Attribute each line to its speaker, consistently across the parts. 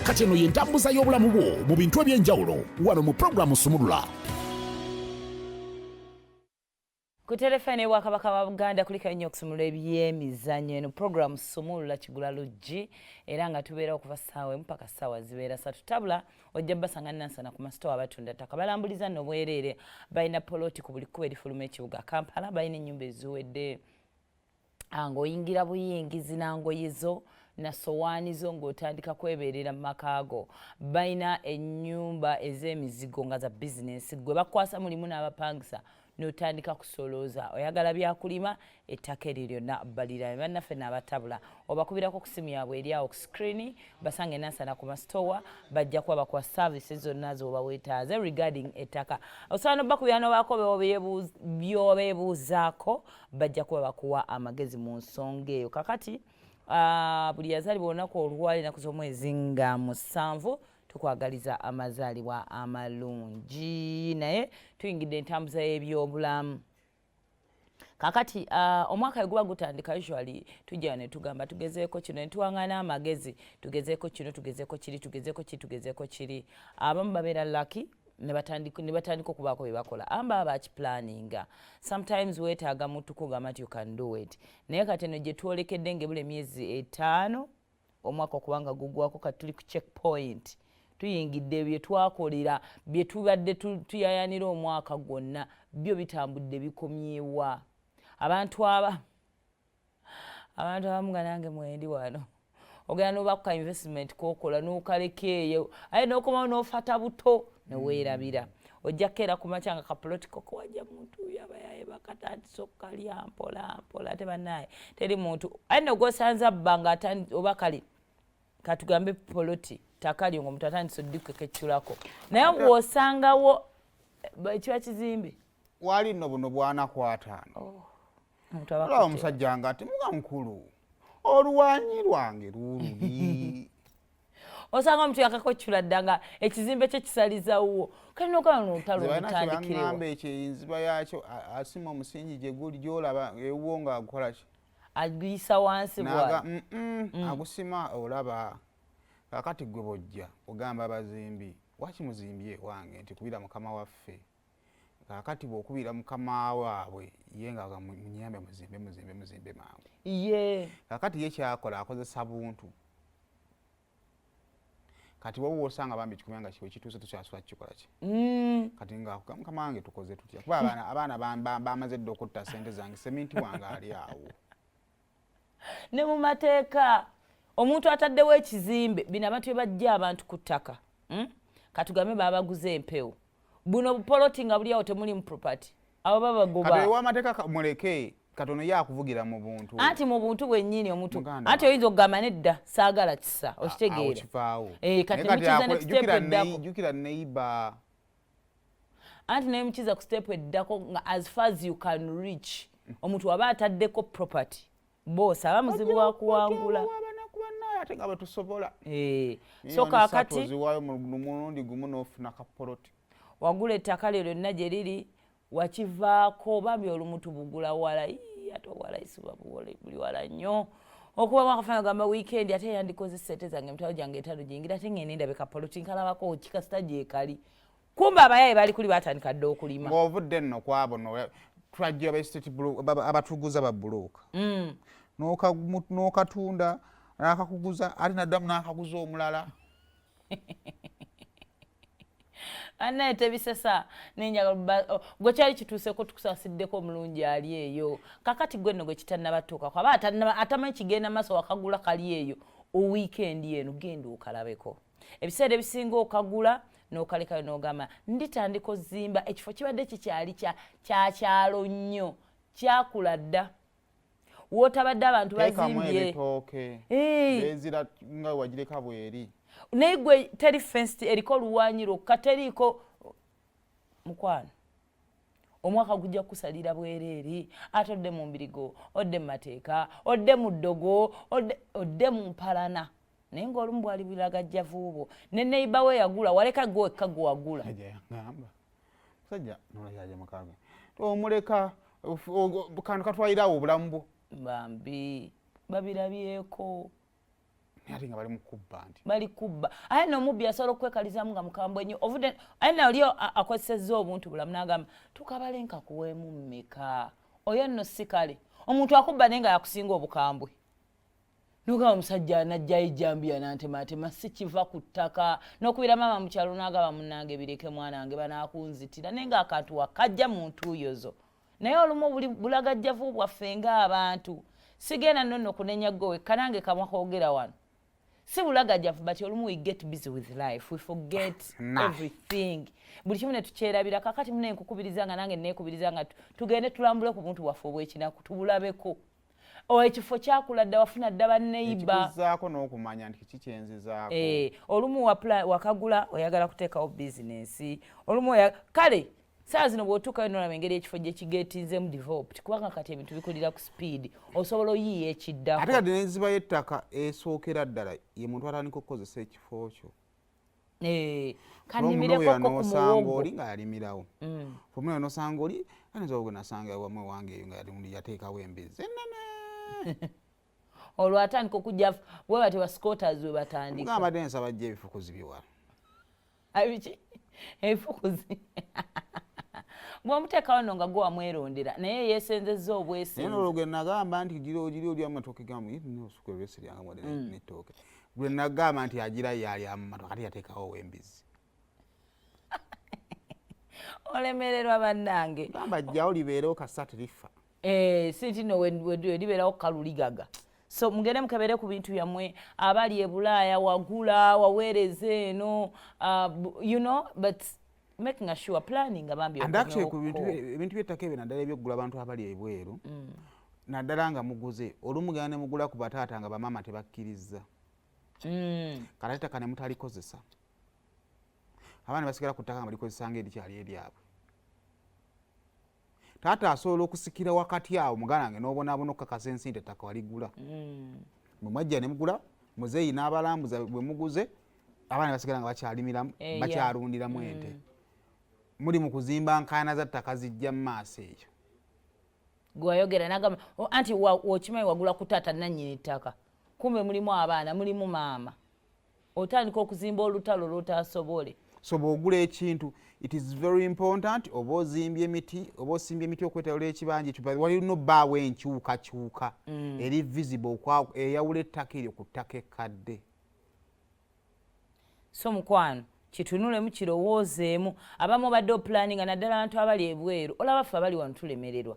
Speaker 1: kati eno y'entambuza y'obulamu bwo mu bintu eby'enjawulo wano mu pulogulaamu Sumulula.
Speaker 2: Ku telefone wa Kabaka wa Buganda kuliko nnyo okusumulula ebyemizannyo eno pulogulaamu Sumulula Kigula Luggi era nga tubeera okuva ssaawa mpaka ssaawa zibeera 3 tabula ojja basanga nansana ku masitoowa abatunda ttaka balambuliza nno bwereere balina poloti ku buli kkubo erifuluma ekibuga Kampala balina ennyumba eziwedde ng'oyingira buyingizi nangoye zo na sowaani zo ng'otandika kwebeerera mu makaago balina ennyumba ez'emizigo nga za bizinensi gwe bakwasa mulimu n'abapangisa n'otandika kusolooza oyagala byakulima ettaka eryo lyonna balira bannaffe n'abatabula obakubirako ku simu yaabwe eri awo ku screen basange nansana ku masitoowa bajja kuba bakuwa services zonna zoba weetaaze regarding ettaka osobola n'obakubira n'obaako by'obeebuuzaako bajja kuba bakuwa amagezi mu nsonga eyo kakati buli yazaalibwa olunaku olwali ennaku z'omwezi nga 7 tukwagaliza amazaalibwa amalungi naye tuyingidde entambuza y'ebyobulamu kakati omwaka guba gutandika usually tujja ne tugamba tugezeeko kino ne tuwangana amagezi tugezeeko kino tugezeeko kiri abamu babeera lucky ne batandika okubaako bye bakola amba bakiplaninga sometimes weetaaga muntu kugamba nti you can do it naye kati eno gye twolekedde ng'ebula emyezi 5 omwaka okubanga gugwako kati tuli ku checkpoint tuyingidde bye twakolera bye tubadde tuyayanira omwaka gwonna byo bitambudde bikomyewa abantu abamu nga nange mwendi wano ogenda n'obakuka investment kokola n'okalekeeyo aye n'okomawo n'ofata buto neweerabira ojja keera ku makya nga kapolotiko kuwajja muntu yaba yaye bakatandisa okukalya mpola ate bannaye teri muntu aye nogosanza bba oba kali katugambe poloti takali ngo omuntu atandisa oddukeko ekitulako naye bw'osangawo kiba kizimbe
Speaker 3: wali nno buno bwana kwataano olaba omusajja nga ati muga mukulu oluwanyi lwange luulubi
Speaker 2: osanga omuntu yakakoccula dda nga ekizimbe kye kisalizawo kali nokala nolutalo lutandikirewo
Speaker 3: ekyo enziba yakyo asima omusingi gye guli gyolaba ewuwo ng'agukola ki
Speaker 2: aguyisa wansi bwa
Speaker 3: agusima olaba kakati gwe bojja ogamba abazimbi waki muzimbye wange nti kubira mukama waffe kakati bw'okubira mukama waabwe ye nga munyambe muzimbe mangu kakati ye kyakola akozesa buntu kati wowe osanga bambi kikumya nga kiwe kituuse tukyasula kikola ki kati nga mukama wange tukoze tutya kuba abaana bamaze dda okutta ssente zange seminti wange ali awo
Speaker 2: ne mu mateeka omuntu ataddewo ekizimbe bino abantu bye bajja abantu ku ttaka katugambe babaguze empewo buno bupoloti nga buli awo temuli mu property abo babagoba
Speaker 3: kati ew'amateeka muleke katono yakuvugira mu buntu
Speaker 2: anti mu buntu bwennyini omuntu anti oyinza okugamba nedda saagala kisa okitegeera kati nemukiza ne step eddako
Speaker 3: jukira neighbor
Speaker 2: anti nemukiza ku step eddako nga as far as you can reach omuntu waba ataddeko property bosi aba muzibu wa kuwangula
Speaker 3: ate nga bwetusobola
Speaker 2: so kakati
Speaker 3: oziwaayo mulundi gumu n'ofuna kapoloti
Speaker 2: wagula ettaka lyo lyonna gye liri wakivaako bambi olumu tubugula wala ate owala isibwa buli wala nnyo okuba mwakafana gamba weekend ate yandikoze sente zange mitalo gyange etano giyingira ate ngende ndabe kapoloti nkalabako kikasita gyekali kumba abayaye bali kuli batandika dde okulima
Speaker 3: ng'ovudde nno kwabo twajja abatuguza ba bulooka n'okatunda n'akakuguza ate naddamu n'akaguza omulala
Speaker 2: annaye tebisesa nenjagala gwe kyali kituuseko tukusasiddeko omulungi ali eyo kakati gwe nno gwe kitannabatuukako aba atamanyi kigenda maaso wakagula kali eyo owiikendi eno genda okalabeko ebiseera ebisinga okagula n'okalekayo n'ogamba nditandika ozimba ekifo kibadde kikyali kyakyalo nnyo kyakula dda wootabadde abantu bazimbye
Speaker 3: ezira nga wagireka bweri
Speaker 2: naye gwe teri fensi eriko oluwanyi lwokka teriiko mukwano omwaka gujja kusalira bwereeri ate odde mu mbirigo odde mu mateeka odde mu ddogo odde mu mpalana naye ng'olumu bwali bulagajjavu bwo ne neiba we yagula waleka gwe wekka gwe wagula
Speaker 3: musajja nolayaja mukaga omuleka kantu katwalirawo obulamu bwo
Speaker 2: bambi babirabyeko
Speaker 3: ate nga bali mu kubba nti
Speaker 2: bali kubba aye n'omubbi asobola okwekalizamu nga mukambwe nnyo ovudde aye nali akozesezza obuntu bulamu n'agamba tukabale nkakuweemu mmeka oyo nno si kale omuntu akubba naye nga yakusinga obukambwe n'ogamba omusajja anajjayo ejjambiya n'antematema si kiva ku ttaka n'okubira maama mu kyalo n'agamba munnange bireke mwana wange banaakunzitira naye ng'akantu wakajja mu ntuuyo zo naye olumu bulagajjavu bwaffe ng'abantu sigenda nno kunenya ggowe kanange kamwa koogera wano si bulagajjavu but olumu we get busy with life we forget everything buli kimu ne tukyerabira kakati mune nkukubirizanga nange neekubirizanga tugende tulambule ku buntu bwaffe obw'ekinaku tubulabeko ekifo kyakula dda wafuna dda banneiba
Speaker 3: ekikuzaako n'okumanya nti kiki kyenzizaako
Speaker 2: olumu wakagula oyagala kuteekawo bizinensi olumu kale saa zino bw'otuukayo n'olaba engeri ekifo gye kigeetinzemu developed kubanga kati ebintu bikulira ku speed osobola oyiiya ekiddako
Speaker 3: ate kati n'enziba y'ettaka esookera ddala ye muntu atandika okukozesa ekifo kyo
Speaker 2: kanimireko ku muwogo
Speaker 3: oli nga yalimirawo omunoyo nosanga oli ayinza ogwe nasanga wamu ewange eyo nga yateekawo embizzi ennene
Speaker 2: olwo atandika okujja bwe bati bascooters we batandika
Speaker 3: mugamba ate nsaba jja ebifukuzi biwala
Speaker 2: abiki ebifukuzi bw'omuteekawo nno nga gwe wamwerondera naye yeesenzezza obwesenzi
Speaker 3: naye olwo gwe nagamba nti gira oli amatooke gamu nosuka olwesiryanga mwade n'ettooke gwe nagamba nti agira yali amumatoka ate yateekawo w'embizzi
Speaker 2: olemererwa bannange
Speaker 3: gamba jjawo libeerewo kasatu lifa
Speaker 2: si nti no libeerawo kaluligaga so mugende mukebere ku bintu byammwe abali e Bulaaya wagula waweereza eno you know but making sure planning abambi
Speaker 3: and actually ku bintu by'ettaka ebyo naddala ebyokugula abantu abali ebweru naddala nga muguze olumugana ne mugula ku bataata nga bamaama tebakkiriza kati ettaka ne mutalikozesa abaana basigala ku ttaka nga balikozesa ng'erikyali eryabwe taata asobola okusikira wakati awo muganda wange n'obonaabona okukakasa ensinte ettaka waligula bwe mwajja ne mugula muzeeyi n'abalambuza bwe muguze abaana basigala nga bakyalimiramu bakyalundiramu ente muli mu kuzimba nkaayana za ttaka zijja mu maaso eyo
Speaker 2: gwayogera nagamba anti wokimanyi wagula ku taata nannyini ttaka kumbe mulimu abaana mulimu maama otandika okuzimba olutalo lw'otaasobole
Speaker 3: so bw'ogula ekintu it is very important oba ozimbye emiti oba osimbye emiti okwetawula ekibanja ekyo walina obbaawo enkyukakyuka eri visible eyawula ettaka eryo ku ttaka ekkadde
Speaker 2: so mukwano kitunulemu kirowoozeemu abamu obadde opulaninga naddala abantu abali ebweru olaba ffe abali wano tulemererwa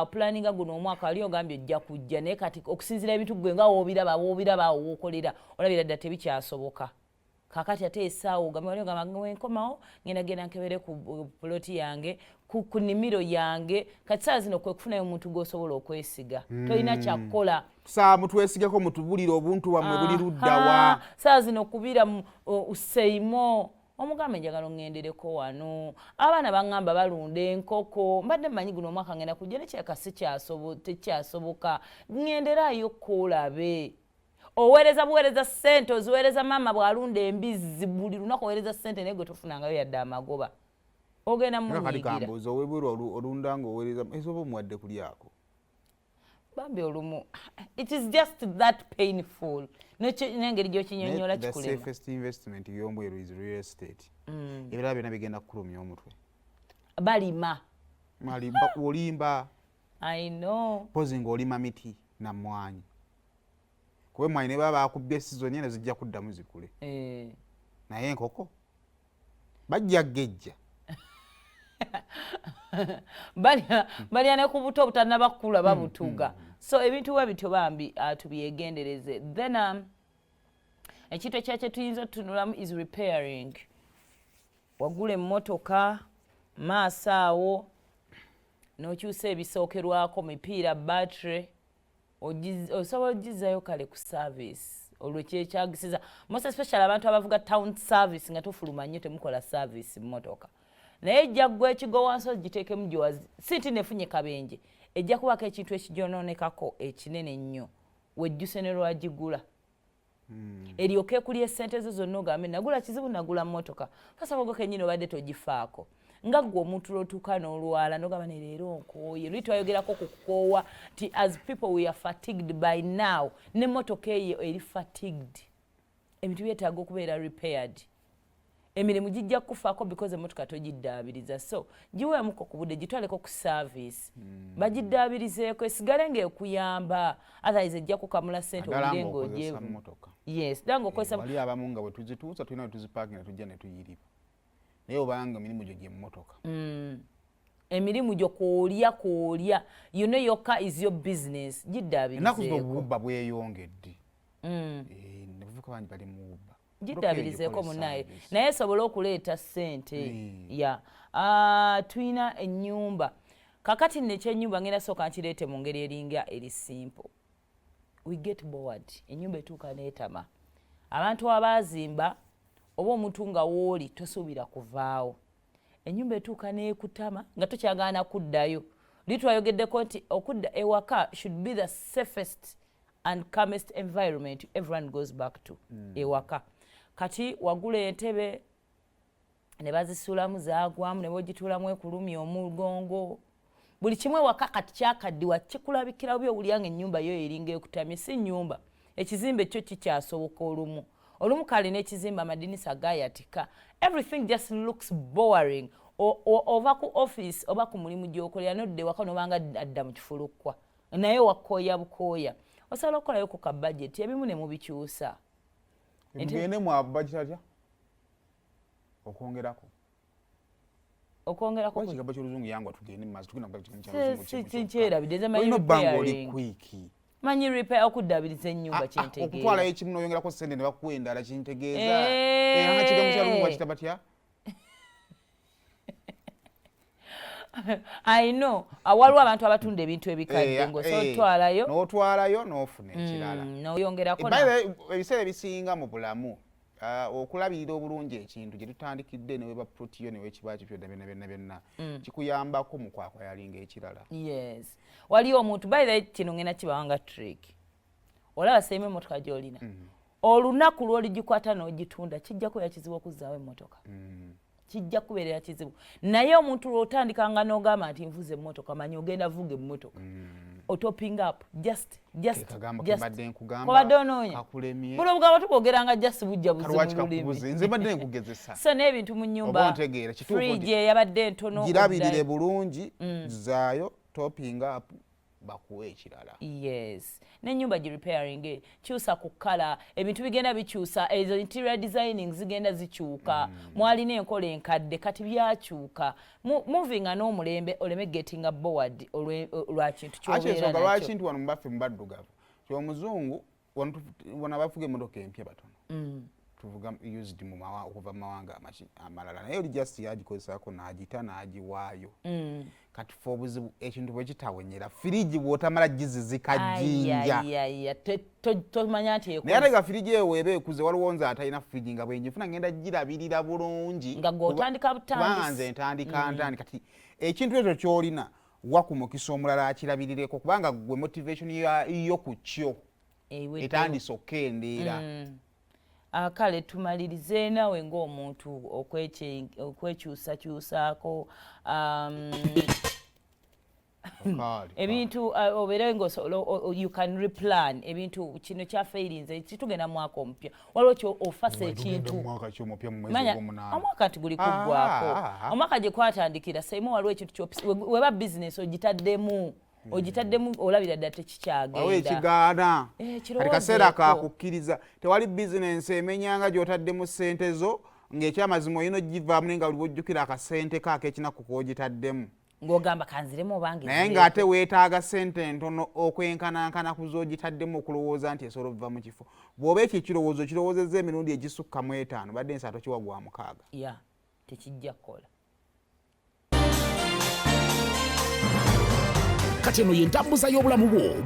Speaker 2: opulaninga guno omwaka wali ogambye ojja kujja naye kati okusinzira ebintu gwe nga woobiraba awo wookolera olabira dda tebikyasoboka kakati ate esaawa ogambe wali ogamba wenkomawo ngenda nkebere ku puloti yange ku nnimiro yange kati saa zino kwe kufunayo omuntu gw'osobola okwesiga tolina kyakukola
Speaker 3: saa mutwesigeko mutubulira obuntu bwammwe buli luddawa
Speaker 2: saa zino kubira useimo omugambe njagala oŋŋendereko wano abaana baŋŋamba balunda enkoko mbadde mmanyi guno omwaka ngenda kujja nekyekasi tekyasoboka ŋŋenderayo koolabe oweereza buweereza ssente oziweereza maama bw'alunda embizzi buli lunaku oweereza ssente naye gwe tofunangayo yadde amagoba ogenda munyigira
Speaker 3: kambuuza owebweru olunda nga oweereza ezoba omuwadde kulyako
Speaker 2: bambi olumu it is just that painful n'engeri gy'okinyonnyola kikulema
Speaker 3: the safest investment y'ombweru is real estate ebirala byonna bigenda kukulumya omutwe
Speaker 2: balima
Speaker 3: olimba
Speaker 2: I know
Speaker 3: pozi ng'olima miti na mmwanyi kuba emmwanyi ne baba bakubbye sizoni eno zijja kuddamu zikule naye enkoko bajja gejja
Speaker 2: balya ne ku buto obutannabakula babutuga so ebintu bwe bityo bambi tubyegendereze then ekintu ekyakye tuyinza otunulamu is repairing wagula emmotoka maaso awo n'okyusa ebisookerwako mipiira battery osobola ogizzayo kale ku service olwo kyekyagisiza most especially abantu abavuga town service nga tofuluma nnyo temukola service mmotoka naye ejja ggwa ekigo wansi ogiteekemu gyowazi si nti nefunye kabenje ejja kubako ekintu ekigyononekako ekinene nnyo wejjuse ne lwagigula eryoka ekulya essente zo zonna ogambe nagula kizibu nagula mmotoka fasabogo kennyini obadde togifaako nga gwe omuntu lwotuuka n'olwala nogamba ne leero nkooye luli twayogerako ku kukoowa ti as people we are fatigued by now n'emmotoka eyo eri fatigued ebintu byetaaga okubeera repaired emirimu gijja kufaako because emmotoka togiddaabiriza so giweemuko ku budde gitwaleko ku service bagiddaabirizeeko esigale ng'ekuyamba otherwise ejja kukamula ssente obudde ng'ogyevu yes ddala ng'okozesa
Speaker 3: wali abamu nga bwe tuzituusa tulina bwe tuzipakinga tujja ne tuyiriba naye obanga emirimu gyo gy'emmotoka
Speaker 2: emirimu gyo koolya you know your car is your business
Speaker 3: ennaku zino
Speaker 2: giddaabirizeeko
Speaker 3: obubba bweyongedde nebuvuka bangi bali mu bubba
Speaker 2: giddaabirizeeko munnaye naye esobole okuleeta ssente ya tulina ennyumba kakati nno ekyennyumba ngenda sooka nkireete mu ngeri eringa eri simple we get bored ennyumba etuuka neetama abantu abaazimba oba omuntu nga wooli tosuubira kuvaawo ennyumba etuuka neekutama nga tokyagaana kuddayo liri twayogeddeko nti okudda ewaka should be the safest and calmest environment everyone goes back to ewaka kati wagula entebe ne bazisulamu zaagwamu ne bogituulamu ekulumya omugongo buli kimu ewaka kati kyakaddiwa kikulabikirawo byowulya nga ennyumba yo eringa ekutamye si nnyumba ekizimbe kyo kikyasoboka olumu kale n'ekizimbe amadinisa gayatika everything just looks boring ova ku office oba ku mulimu gy'okolera nodde waka nobanga adda mu kifulukkwa naye wakooya bukooya osobola okukolayo ku kabajeti ebimu ne mubikyusa
Speaker 3: mugende mu budget atya okwongerako ekigaba ky'oluzungu yangwa tugende mu maaso tugenda
Speaker 2: kyerabidde
Speaker 3: repairing
Speaker 2: manyi repair okuddaabiriza ennyumba kyentegeera
Speaker 3: okutwalayo ekimu n'oyongerako ssente ne bakuwa endala kintegeeza nga kigambo kya lungu bakita batya
Speaker 2: I know waliwo abantu abatunda ebintu ebikadde ng'otwalayo
Speaker 3: n'otwalayo n'ofuna ekirala
Speaker 2: n'oyongerako
Speaker 3: ebiseera ebisinga mu bulamu okulabirira obulungi ekintu gye tutandikidde ne weba protiyo ne wekiba kipyo byonna kikuyambako mu kwakwayalinga ekirala
Speaker 2: yes waliwo omuntu by the way kino ngenda kibawanga trick olaba seemu emmotoka gy'olina olunaku lw'oligikwata n'ogitunda kijja kubeera kizibu okuzzaawo emmotoka kijja kubeerera kizibu naye omuntu lw'otandikanga n'ogamba nti nvuza emmotoka manyi ogenda vuga emmotoka otoping up just kobadde onoonya buno obugamba tukogeranga just bujja
Speaker 3: nze badde nkugezesa
Speaker 2: so n'ebintu mu nnyumba fridge eyabadde ntono
Speaker 3: girabirire bulungi zaayo topping up bakuwa ekirala
Speaker 2: yes n'ennyumba gi repairing kyusa ku kala ebintu bigenda bikyusa ezo interior designing zigenda zikyuka mwalina enkola enkadde kati byakyuka moving n'omulembe oleme getting bored olwa kintu ky'obeera nakyo
Speaker 3: lwakintu wano mubaffe mubaddugavu ky'omuzungu wano abafuga emmotoka empya batono tuvuga used okuva mu mawanga amalala naye oli just yagikozesaako n'agita n'agiwaayo kati fe obuzibu ekintu bwe kitawonyera firiji bw'otamala gizizika jjinja
Speaker 2: tomanya nti
Speaker 3: naye ate nga firiji eyo weeba ekuze waliwo nze atalina firiji nga bwenjifuna ngenda girabirira bulungi
Speaker 2: nga gw'otandika
Speaker 3: kubanga nze ntandika kati ekintu ekyo ky'olina wa ku mukisa omulala akirabirireko kubanga gwe motivation yo ku kyo etandise okkendeera
Speaker 2: kale tumalirize nawe ng'omuntu okwekyusakyusaako ebintu obeere you can replan ebintu kino kyafeirinze kitugenda mwaka omupya waliwo kyo ofasa ekintu omwaka nti guli kuggwako omwaka gye kwatandikira saimu waliwo ekintu weba bizinesi ogitaddemu olabira ddala tekikyagenda
Speaker 3: ekigaana kati kaseera kakukkiriza tewali bizinensi emenyanga gy'otaddemu ssente zo ng'ekyamazima olina ogivaamu naye nga buli bwojjukira akasente kaako ekinaku koogitaddemu
Speaker 2: ng'ogamba kanziremu obange
Speaker 3: naye ng'ate weetaaga ssente ntono okwenkanankana ku zoogitaddemu okulowooza nti esobola okuva mu kifo bw'oba ekyo ekirowoozo kirowoozezza emirundi egisukka mu 5 badde ensi atokiwa gwa 6
Speaker 2: ya tekijja kukola
Speaker 1: kati eno y'entambuza y'obulamu bwo